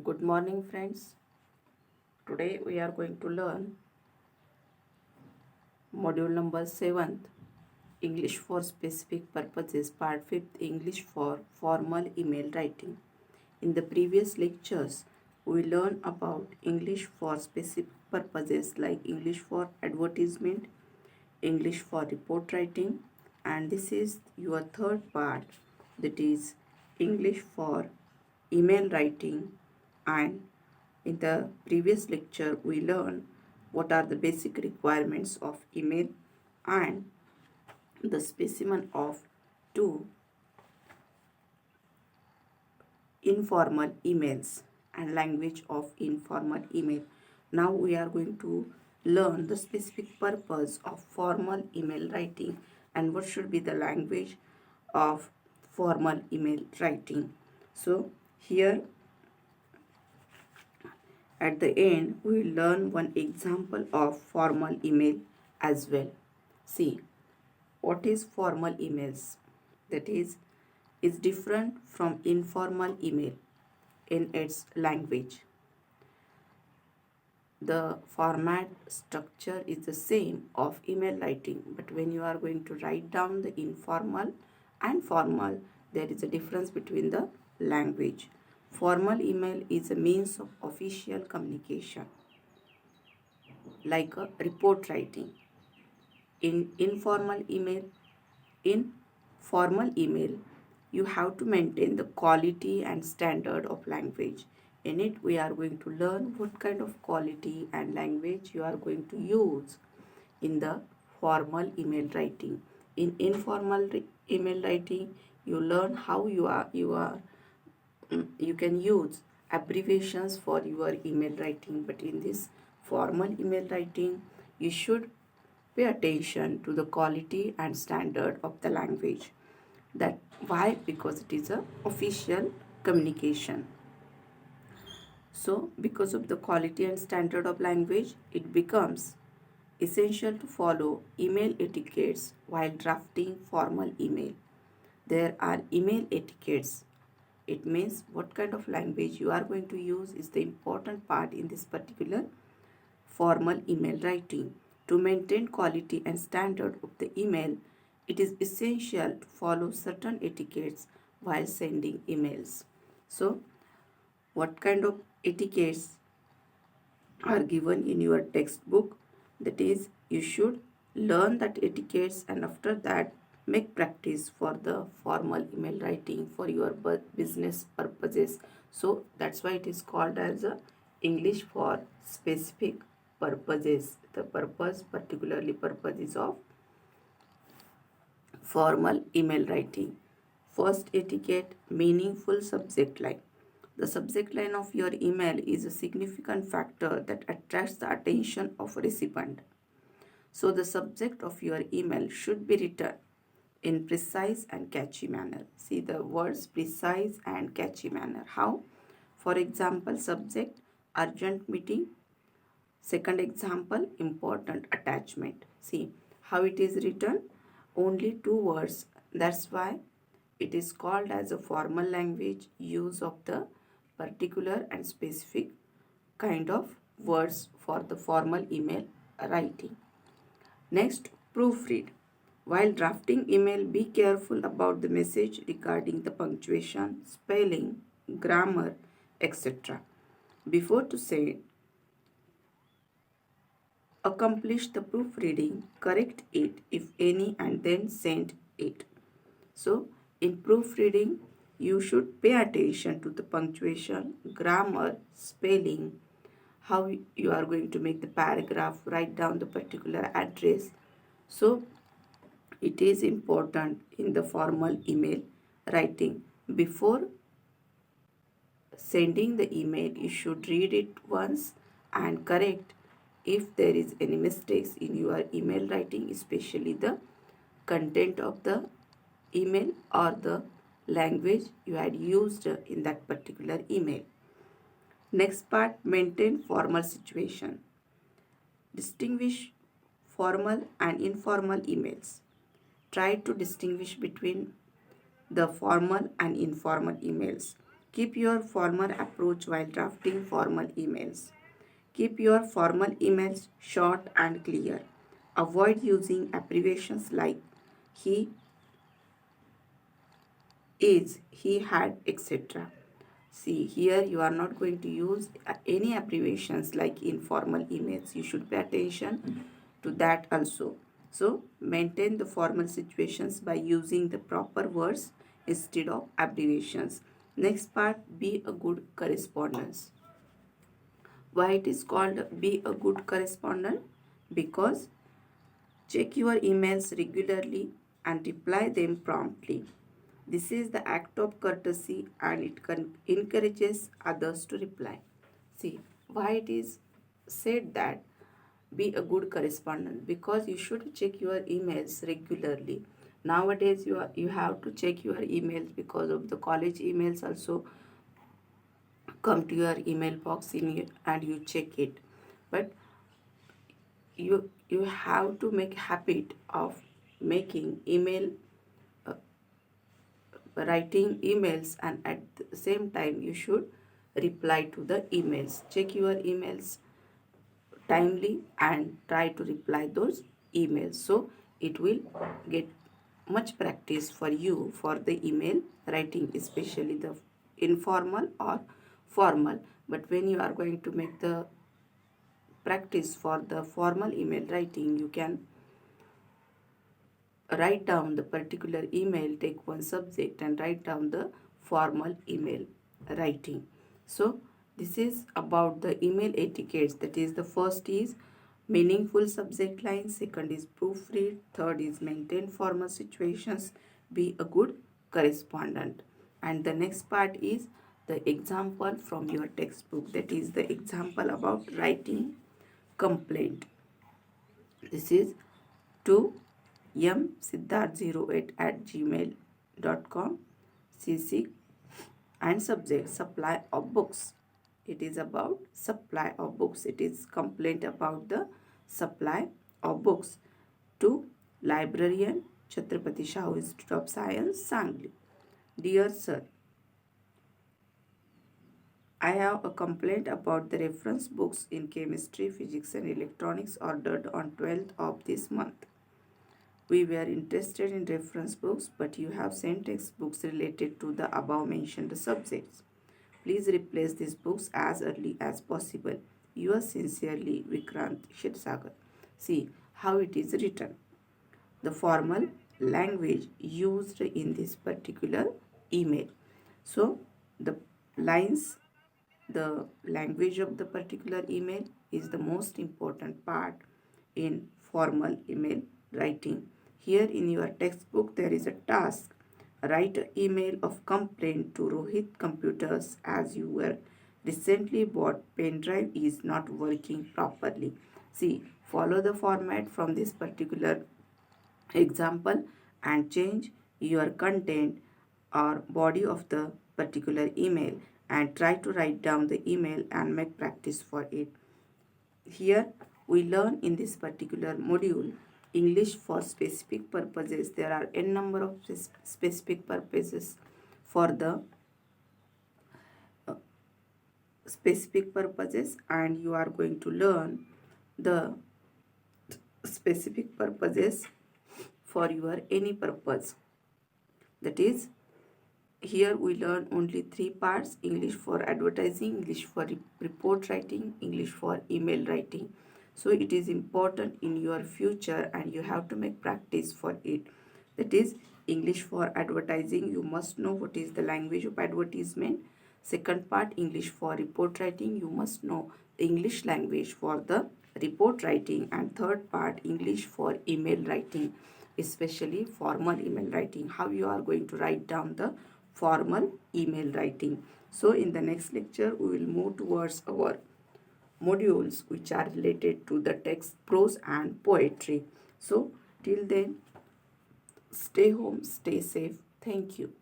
Good morning, friends. Today we are going to learn module number 7th, English for Specific Purposes, part 5th, English for Formal Email Writing. In the previous lectures, we learned about English for specific purposes like English for advertisement, English for report writing, and this is your third part, that is English for email writing. And in the previous lecture, we learned what are the basic requirements of email and the specimen of two informal emails and language of informal email. Now we are going to learn the specific purpose of formal email writing and what should be the language of formal email writing. So here at the end, we will learn one example of formal email as well. See, what is formal emails? That is different from informal email in its language. The format structure is the same of email writing, but when you are going to write down the informal and formal, there is a difference between the language. Formal email is a means of official communication, like a report writing. In formal email, you have to maintain the quality and standard of language. In it, we are going to learn what kind of quality and language you are going to use in the formal email writing. In informal email writing, you learn how you can use abbreviations for your email writing, but in this formal email writing, you should pay attention to the quality and standard of the language. That why? Because it is a official communication. So because of the quality and standard of language, it becomes essential to follow email etiquettes while drafting formal email. There are email etiquettes. It means what kind of language you are going to use is the important part in this particular formal email writing. To maintain quality and standard of the email, it is essential to follow certain etiquettes while sending emails. So, what kind of etiquettes are given in your textbook? That is, you should learn that etiquettes and after that make practice for the formal email writing for your business purposes. So that's why it is called as a English for specific purposes. The purpose, particularly purposes of formal email writing. First etiquette, meaningful subject line. The subject line of your email is a significant factor that attracts the attention of recipient. So the subject of your email should be written in precise and catchy manner. See the words precise and catchy manner. How? For example, subject, urgent meeting. Second example, important attachment. See how it is written, only two words. That's why it is called as a formal language, use of the particular and specific kind of words for the formal email writing. Next, proofread. While drafting email, be careful about the message regarding the punctuation, spelling, grammar, etc. Before to say, accomplish the proofreading, correct it if any, and then send it. So, in proofreading, you should pay attention to the punctuation, grammar, spelling, how you are going to make the paragraph, write down the particular address. So, it is important in the formal email writing. Before sending the email, you should read it once and correct if there is any mistakes in your email writing, especially the content of the email or the language you had used in that particular email. Next part, maintain formal situation. Distinguish formal and informal emails. Try to distinguish between the formal and informal emails. Keep your formal approach while drafting formal emails. Keep your formal emails short and clear. Avoid using abbreviations like he, is, he had, etc. See, here you are not going to use any abbreviations like in formal emails. You should pay attention to that also. So, maintain the formal situations by using the proper words instead of abbreviations. Next part, be a good correspondent. Why it is called be a good correspondent? Because check your emails regularly and reply them promptly. This is the act of courtesy and it encourages others to reply. See, why it is said that be a good correspondent? Because you should check your emails regularly. Nowadays, you have to check your emails because of the college emails also come to your email box and you check it. But you have to make habit of making email writing emails, and at the same time you should reply to the emails. Check your emails timely and try to reply those emails, so it will get much practice for you for the email writing, especially the informal or formal. But when you are going to make the practice for the formal email writing, you can write down the particular email, take one subject and write down the formal email writing. So this is about the email etiquettes. That is, the first is meaningful subject line, second is proofread, third is maintain formal situations, be a good correspondent. And the next part is the example from your textbook. That is the example about writing complaint. This is to msiddharth08@gmail.com. cc and subject supply of books. It is about supply of books. It is complaint about the supply of books to librarian, Chhatrapati Shahu Institute of Science, Sangli. Dear sir, I have a complaint about the reference books in chemistry, physics and electronics ordered on 12th of this month. We were interested in reference books, but you have sent textbooks related to the above mentioned subjects. Please replace these books as early as possible. Yours sincerely, Vikrant Shirsagar. See how it is written. The formal language used in this particular email. So, the lines, the language of the particular email is the most important part in formal email writing. Here in your textbook there is a task. Write an email of complaint to Rohit Computers as your recently bought pen drive is not working properly. See, follow the format from this particular example and change your content or body of the particular email and try to write down the email and make practice for it. Here we learn in this particular module English for specific purposes. There are n number of specific purposes for the specific purposes, and you are going to learn the specific purposes for your any purpose. That is, here we learn only three parts: English for advertising, English for report writing, English for email writing. So it is important in your future and you have to make practice for it. That is, English for advertising, you must know what is the language of advertisement. Second part, English for report writing, you must know the English language for the report writing. And third part, English for email writing, especially formal email writing, how you are going to write down the formal email writing. So in the next lecture we will move towards our modules which are related to the text, prose and poetry. So till then, stay home, stay safe. Thank you.